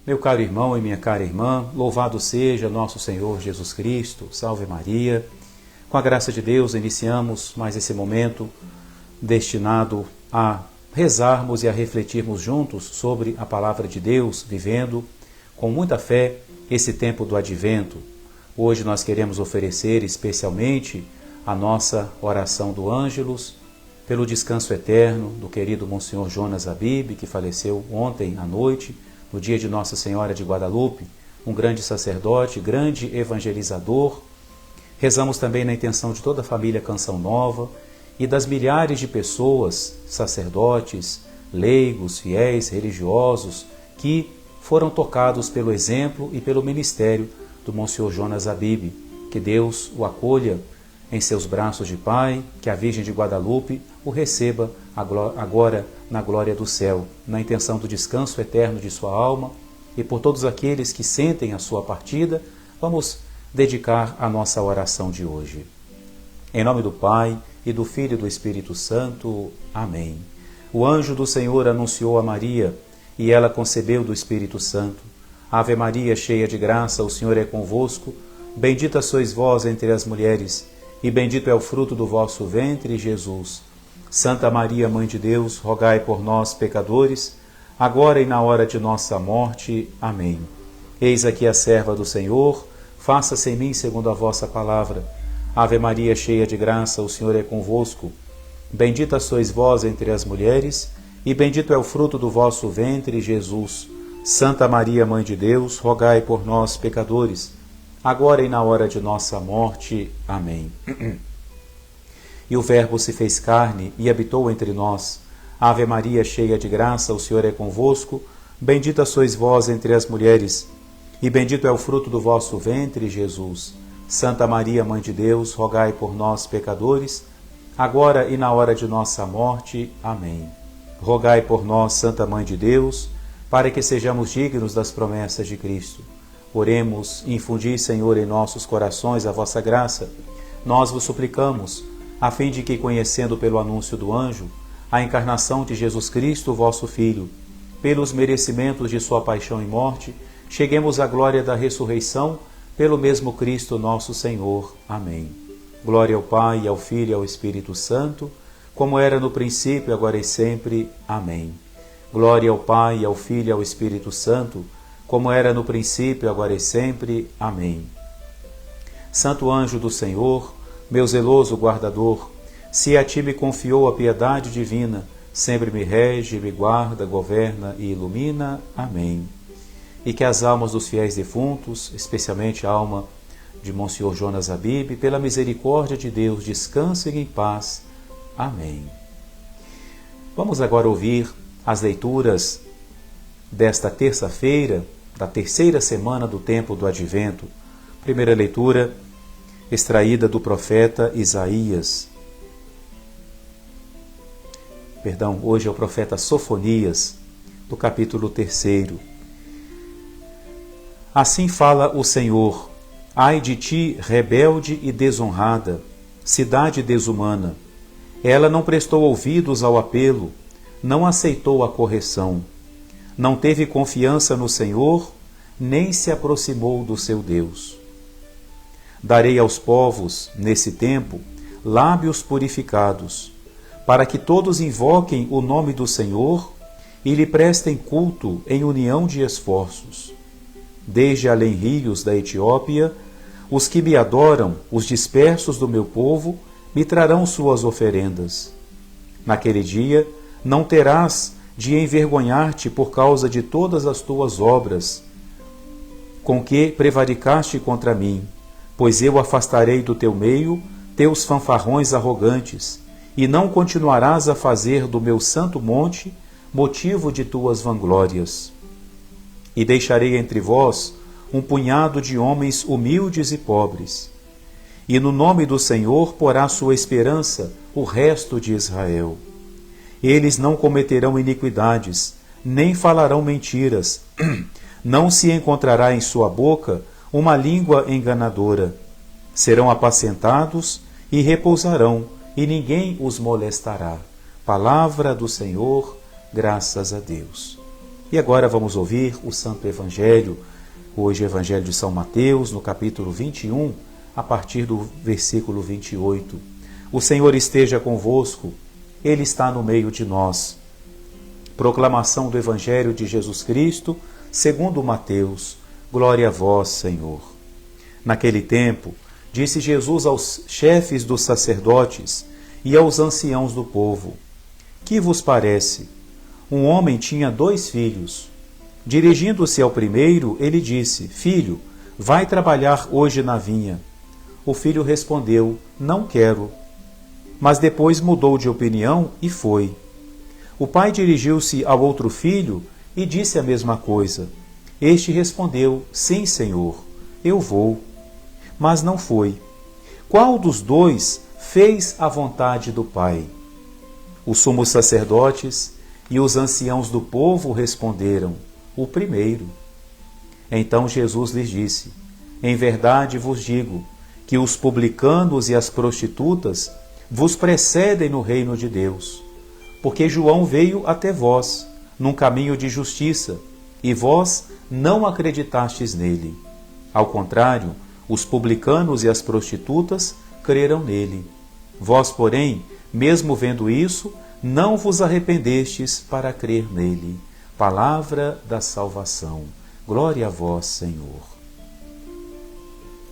Meu caro irmão e minha cara irmã, louvado seja nosso Senhor Jesus Cristo, salve Maria. Com a graça de Deus, iniciamos mais esse momento destinado a rezarmos e a refletirmos juntos sobre a palavra de Deus, vivendo com muita fé esse tempo do Advento. Hoje nós queremos oferecer especialmente a nossa oração do Ângelus pelo descanso eterno do querido Monsenhor Jonas Abib, que faleceu ontem à noite, no dia de Nossa Senhora de Guadalupe, um grande sacerdote, grande evangelizador. Rezamos também na intenção de toda a família Canção Nova e das milhares de pessoas, sacerdotes, leigos, fiéis, religiosos, que foram tocados pelo exemplo e pelo ministério do Monsenhor Jonas Abib. Que Deus o acolha em seus braços de Pai, que a Virgem de Guadalupe o receba agora na glória do céu, na intenção do descanso eterno de sua alma, e por todos aqueles que sentem a sua partida, vamos dedicar a nossa oração de hoje. Em nome do Pai, e do Filho e do Espírito Santo. Amém. O anjo do Senhor anunciou a Maria, e ela concebeu do Espírito Santo. Ave Maria, cheia de graça, o Senhor é convosco. Bendita sois vós entre as mulheres, e bendito é o fruto do vosso ventre, Jesus. Santa Maria, Mãe de Deus, rogai por nós, pecadores, agora e na hora de nossa morte. Amém. Eis aqui a serva do Senhor, faça-se em mim segundo a vossa palavra. Ave Maria, cheia de graça, o Senhor é convosco. Bendita sois vós entre as mulheres, e bendito é o fruto do vosso ventre, Jesus. Santa Maria, Mãe de Deus, rogai por nós, pecadores, agora e na hora de nossa morte. Amém. E o Verbo se fez carne e habitou entre nós. Ave Maria, cheia de graça, o Senhor é convosco. Bendita sois vós entre as mulheres, e bendito é o fruto do vosso ventre, Jesus. Santa Maria, Mãe de Deus, rogai por nós, pecadores, agora e na hora de nossa morte. Amém. Rogai por nós, Santa Mãe de Deus, para que sejamos dignos das promessas de Cristo. Oremos, infundi, Senhor, em nossos corações a vossa graça. Nós vos suplicamos, a fim de que, conhecendo pelo anúncio do anjo a encarnação de Jesus Cristo, vosso Filho, pelos merecimentos de sua paixão e morte, cheguemos à glória da ressurreição, pelo mesmo Cristo nosso Senhor. Amém. Glória ao Pai, ao Filho e ao Espírito Santo, como era no princípio, agora e sempre. Amém. Glória ao Pai, ao Filho e ao Espírito Santo, como era no princípio, agora e sempre. Amém. Santo anjo do Senhor, meu zeloso guardador, se a ti me confiou a piedade divina, sempre me rege, me guarda, governa e ilumina. Amém. E que as almas dos fiéis defuntos, especialmente a alma de Monsenhor Jonas Abib, pela misericórdia de Deus, descansem em paz. Amém. Vamos agora ouvir as leituras desta terça-feira, da terceira semana do tempo do Advento. Primeira leitura, extraída do profeta Isaías. Hoje é o profeta Sofonias, do capítulo 3. Assim fala o Senhor: ai de ti, rebelde e desonrada, cidade desumana! Ela não prestou ouvidos ao apelo, não aceitou a correção, não teve confiança no Senhor, nem se aproximou do seu Deus. Darei aos povos, nesse tempo, lábios purificados, para que todos invoquem o nome do Senhor e lhe prestem culto em união de esforços. Desde além-rios da Etiópia, os que me adoram, os dispersos do meu povo, me trarão suas oferendas. Naquele dia, não terás de envergonhar-te por causa de todas as tuas obras, com que prevaricaste contra mim, pois eu afastarei do teu meio teus fanfarrões arrogantes, e não continuarás a fazer do meu santo monte motivo de tuas vanglórias. E deixarei entre vós um punhado de homens humildes e pobres, e no nome do Senhor porá sua esperança o resto de Israel. Eles não cometerão iniquidades, nem falarão mentiras, não se encontrará em sua boca uma língua enganadora. Serão apacentados e repousarão, e ninguém os molestará. Palavra do Senhor, graças a Deus. E agora vamos ouvir o Santo Evangelho, hoje o Evangelho de São Mateus, no capítulo 21, a partir do versículo 28. O Senhor esteja convosco, Ele está no meio de nós. Proclamação do Evangelho de Jesus Cristo, segundo Mateus. Glória a vós, Senhor. Naquele tempo, disse Jesus aos chefes dos sacerdotes e aos anciãos do povo: Que vos parece? Um homem tinha 2 filhos. Dirigindo-se ao primeiro, ele disse: Filho, vai trabalhar hoje na vinha. O filho respondeu: Não quero. Mas depois mudou de opinião e foi. O pai dirigiu-se ao outro filho e disse a mesma coisa. Este respondeu: Sim, Senhor, eu vou. Mas não foi. Qual dos 2 fez a vontade do pai? Os sumos sacerdotes e os anciãos do povo responderam: O primeiro. Então Jesus lhes disse: Em verdade vos digo que os publicanos e as prostitutas vos precedem no reino de Deus. Porque João veio até vós, num caminho de justiça, e vós não acreditastes nele. Ao contrário, os publicanos e as prostitutas creram nele. Vós, porém, mesmo vendo isso, não vos arrependestes para crer nele. Palavra da salvação. Glória a vós, Senhor.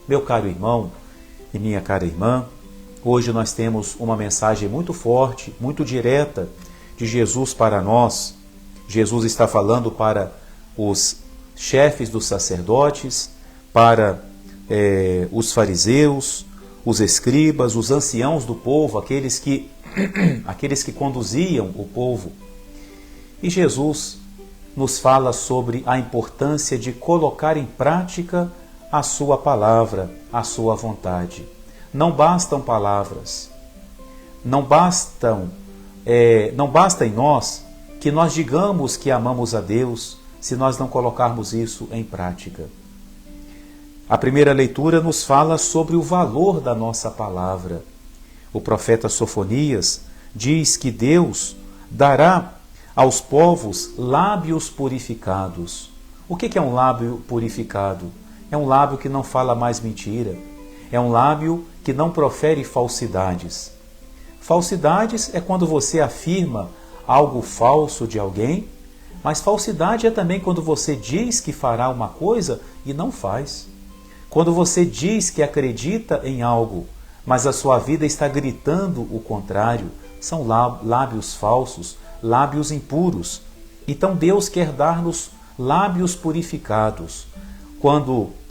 Meu caro irmão e minha cara irmã, hoje nós temos uma mensagem muito forte, muito direta de Jesus para nós. Jesus está falando para os chefes dos sacerdotes, para os fariseus, os escribas, os anciãos do povo, aqueles que conduziam o povo. E Jesus nos fala sobre a importância de colocar em prática a sua palavra, a sua vontade. Não bastam palavras, não basta em nós que nós digamos que amamos a Deus se nós não colocarmos isso em prática. A primeira leitura nos fala sobre o valor da nossa palavra. O profeta Sofonias diz que Deus dará aos povos lábios purificados. O que é um lábio purificado? É um lábio que não fala mais mentira. É um lábio que não profere falsidades. Falsidades é quando você afirma algo falso de alguém, mas falsidade é também quando você diz que fará uma coisa e não faz. Quando você diz que acredita em algo, mas a sua vida está gritando o contrário, são lábios falsos, lábios impuros. Então Deus quer dar-nos lábios purificados,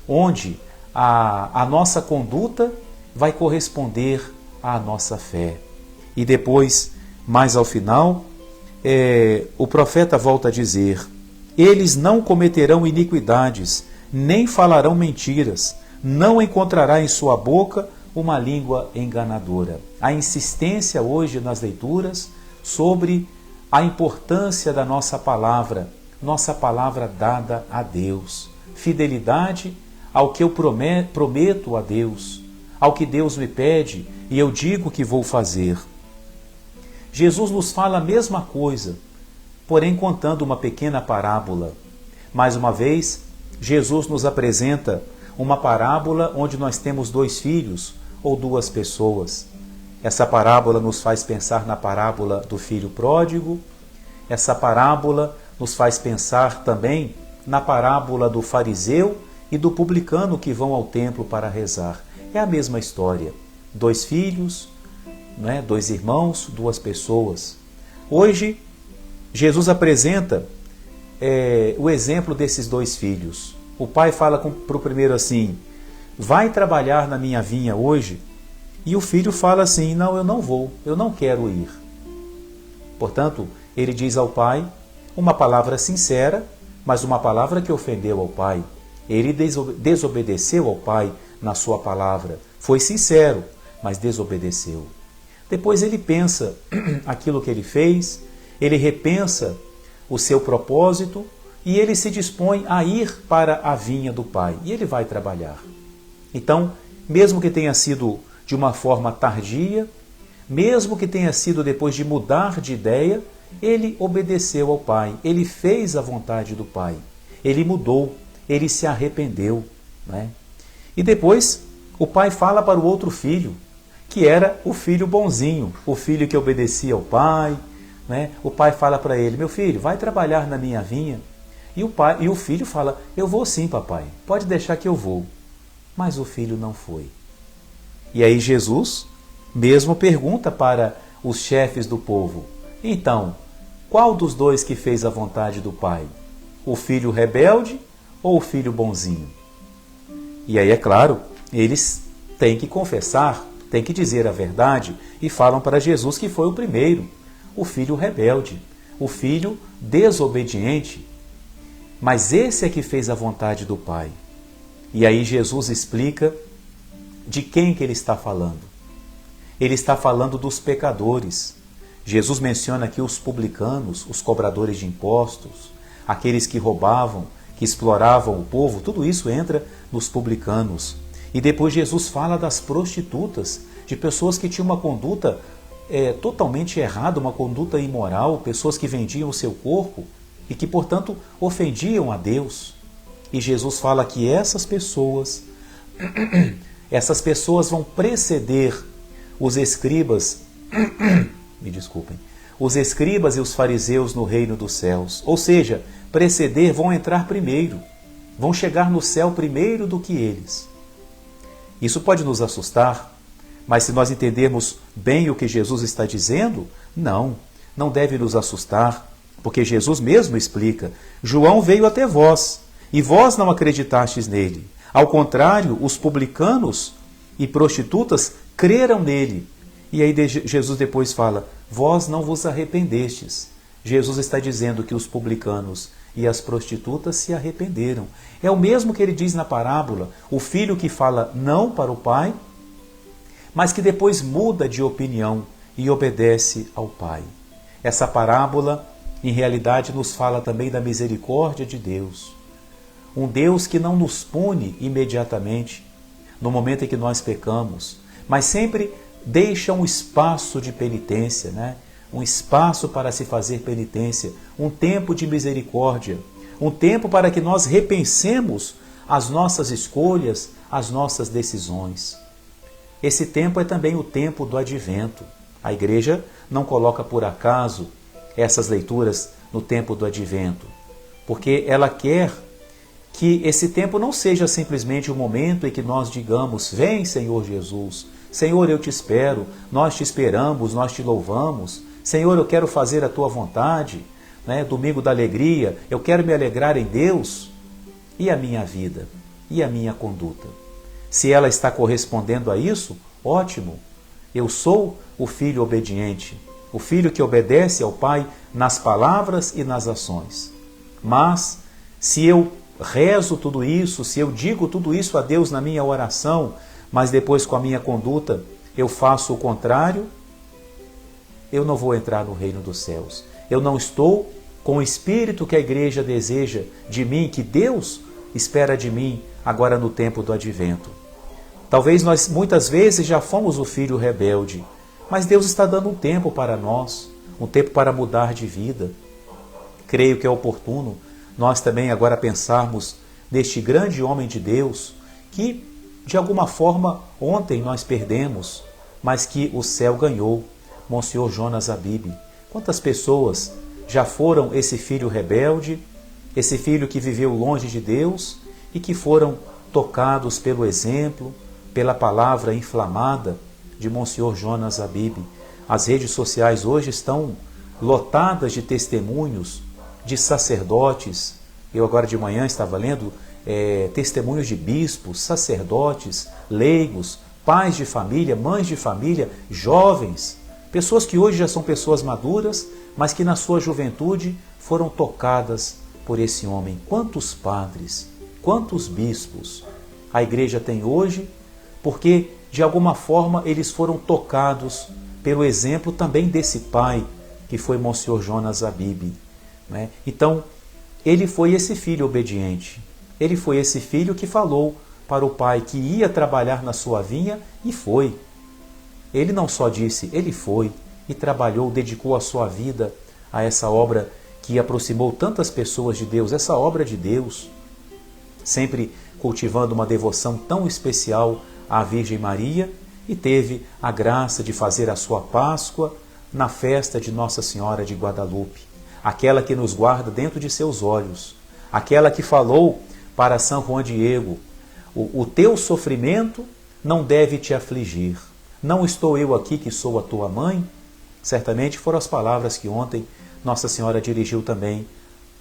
onde a nossa conduta vai corresponder à nossa fé. E depois, mais ao final, o profeta volta a dizer: Eles não cometerão iniquidades, nem falarão mentiras, não encontrará em sua boca uma língua enganadora. A insistência hoje nas leituras sobre a importância da nossa palavra dada a Deus. Fidelidade ao que eu prometo a Deus, ao que Deus me pede e eu digo que vou fazer. Jesus nos fala a mesma coisa, porém contando uma pequena parábola. Mais uma vez, Jesus nos apresenta uma parábola onde nós temos 2 filhos ou 2 pessoas. Essa parábola nos faz pensar na parábola do filho pródigo. Essa parábola nos faz pensar também na parábola do fariseu e do publicano que vão ao templo para rezar. É a mesma história. 2 filhos, 2 irmãos, 2 pessoas. Hoje, Jesus apresenta o exemplo desses 2 filhos. O pai fala para o primeiro assim: vai trabalhar na minha vinha hoje? E o filho fala assim: não, eu não vou, eu não quero ir. Portanto, ele diz ao pai uma palavra sincera, mas uma palavra que ofendeu ao pai. Ele desobedeceu ao pai na sua palavra. Foi sincero, mas desobedeceu. Depois ele pensa aquilo que ele fez, ele repensa o seu propósito e ele se dispõe a ir para a vinha do pai. E ele vai trabalhar. Então, mesmo que tenha sido de uma forma tardia, mesmo que tenha sido depois de mudar de ideia, ele obedeceu ao pai, ele fez a vontade do pai, ele mudou, ele se arrependeu, né? E depois o pai fala para o outro filho, que era o filho bonzinho, o filho que obedecia ao pai, né? O pai fala para ele: meu filho, vai trabalhar na minha vinha. E o filho fala: eu vou sim, papai, pode deixar que eu vou. Mas o filho não foi. E aí Jesus mesmo pergunta para os chefes do povo: então, qual dos dois que fez a vontade do pai? O filho rebelde ou o filho bonzinho? E aí, é claro, eles têm que confessar, têm que dizer a verdade e falam para Jesus que foi o primeiro, o filho rebelde, o filho desobediente. Mas esse é que fez a vontade do pai. E aí Jesus explica de quem que ele está falando. Ele está falando dos pecadores. Jesus menciona aqui os publicanos, os cobradores de impostos, aqueles que roubavam, que exploravam o povo, tudo isso entra nos publicanos. E depois Jesus fala das prostitutas, de pessoas que tinham uma conduta totalmente errada, uma conduta imoral, pessoas que vendiam o seu corpo e que, portanto, ofendiam a Deus. E Jesus fala que essas pessoas vão preceder os escribas, me desculpem, os escribas e os fariseus no reino dos céus. Ou seja, preceder, vão entrar primeiro, vão chegar no céu primeiro do que eles. Isso pode nos assustar, mas se nós entendermos bem o que Jesus está dizendo, não deve nos assustar, porque Jesus mesmo explica: João veio até vós, e vós não acreditastes nele. Ao contrário, os publicanos e prostitutas creram nele. E aí Jesus depois fala: vós não vos arrependestes. Jesus está dizendo que os publicanos e as prostitutas se arrependeram. É o mesmo que ele diz na parábola, o filho que fala não para o pai, mas que depois muda de opinião e obedece ao pai. Essa parábola, em realidade, nos fala também da misericórdia de Deus. Um Deus que não nos pune imediatamente no momento em que nós pecamos, mas sempre deixa um espaço de penitência, né? Um espaço para se fazer penitência, um tempo de misericórdia, um tempo para que nós repensemos as nossas escolhas, as nossas decisões. Esse tempo é também o tempo do advento. A igreja não coloca por acaso essas leituras no tempo do advento, porque ela quer que esse tempo não seja simplesmente o momento em que nós digamos: vem, Senhor Jesus, Senhor, eu te espero, nós te esperamos, nós te louvamos, Senhor, eu quero fazer a tua vontade, né? Domingo da alegria, eu quero me alegrar em Deus. E a minha vida? E a minha conduta? Se ela está correspondendo a isso, ótimo. Eu sou o filho obediente, o filho que obedece ao Pai nas palavras e nas ações. Mas, se eu rezo tudo isso, se eu digo tudo isso a Deus na minha oração, mas depois com a minha conduta eu faço o contrário, eu não vou entrar no reino dos céus. Eu não estou com o espírito que a igreja deseja de mim, que Deus espera de mim agora no tempo do advento. Talvez nós muitas vezes já fomos o filho rebelde, mas Deus está dando um tempo para nós, um tempo para mudar de vida. Creio que é oportuno nós também agora pensarmos neste grande homem de Deus que, de alguma forma, ontem nós perdemos, mas que o céu ganhou, Monsenhor Jonas Abib. Quantas pessoas já foram esse filho rebelde, esse filho que viveu longe de Deus e que foram tocados pelo exemplo, pela palavra inflamada de Monsenhor Jonas Abib. As redes sociais hoje estão lotadas de testemunhos de sacerdotes. Eu agora de manhã estava lendo testemunhos de bispos, sacerdotes, leigos, pais de família, mães de família, jovens, pessoas que hoje já são pessoas maduras, mas que na sua juventude foram tocadas por esse homem. Quantos padres, quantos bispos a igreja tem hoje, porque de alguma forma eles foram tocados pelo exemplo também desse pai, que foi Monsenhor Jonas Abib, né? Então, ele foi esse filho obediente, ele foi esse filho que falou para o pai que ia trabalhar na sua vinha e foi. Ele não só disse, ele foi e trabalhou, dedicou a sua vida a essa obra que aproximou tantas pessoas de Deus, essa obra de Deus, sempre cultivando uma devoção tão especial à Virgem Maria, e teve a graça de fazer a sua Páscoa na festa de Nossa Senhora de Guadalupe, aquela que nos guarda dentro de seus olhos, aquela que falou para São Juan Diego: o teu sofrimento não deve te afligir. Não estou eu aqui que sou a tua mãe? Certamente foram as palavras que ontem Nossa Senhora dirigiu também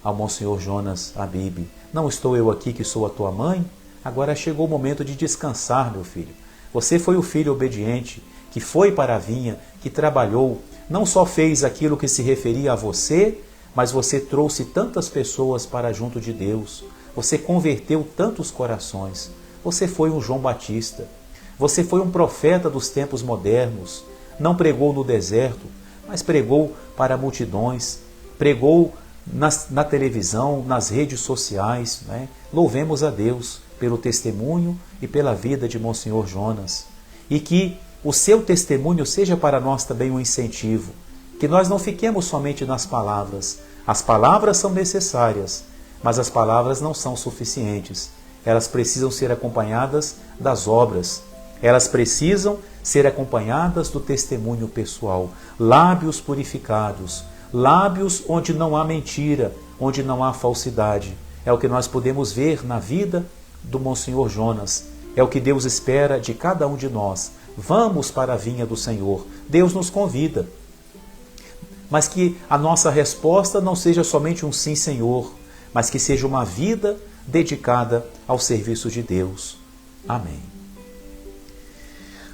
ao Monsenhor Jonas Abib. Não estou eu aqui que sou a tua mãe? Agora chegou o momento de descansar, meu filho. Você foi o filho obediente, que foi para a vinha, que trabalhou, não só fez aquilo que se referia a você, mas você trouxe tantas pessoas para junto de Deus. Você converteu tantos corações. Você foi um João Batista. Você foi um profeta dos tempos modernos. Não pregou no deserto, mas pregou para multidões. Pregou na televisão, nas redes sociais. Né? Louvemos a Deus pelo testemunho e pela vida de Monsenhor Jonas. E que o seu testemunho seja para nós também um incentivo. Que nós não fiquemos somente nas palavras. As palavras são necessárias, mas as palavras não são suficientes. Elas precisam ser acompanhadas das obras. Elas precisam ser acompanhadas do testemunho pessoal. Lábios purificados, lábios onde não há mentira, onde não há falsidade. É o que nós podemos ver na vida do Monsenhor Jonas. É o que Deus espera de cada um de nós. Vamos para a vinha do Senhor. Deus nos convida. Mas que a nossa resposta não seja somente um sim, Senhor, mas que seja uma vida dedicada ao serviço de Deus. Amém.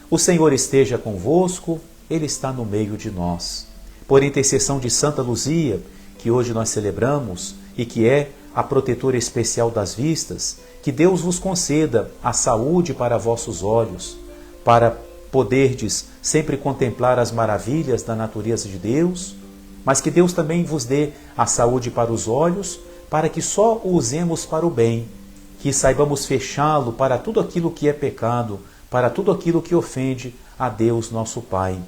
O Senhor esteja convosco, Ele está no meio de nós. Por intercessão de Santa Luzia, que hoje nós celebramos e que é a protetora especial das vistas, que Deus vos conceda a saúde para vossos olhos, para poderdes sempre contemplar as maravilhas da natureza de Deus, mas que Deus também vos dê a saúde para os olhos, para que só o usemos para o bem, que saibamos fechá-lo para tudo aquilo que é pecado, para tudo aquilo que ofende a Deus nosso Pai.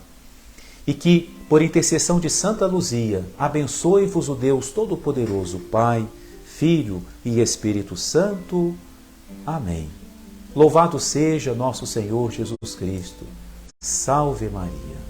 E que, por intercessão de Santa Luzia, abençoe-vos o Deus Todo-Poderoso, Pai, Filho e Espírito Santo. Amém. Louvado seja nosso Senhor Jesus Cristo. Salve Maria.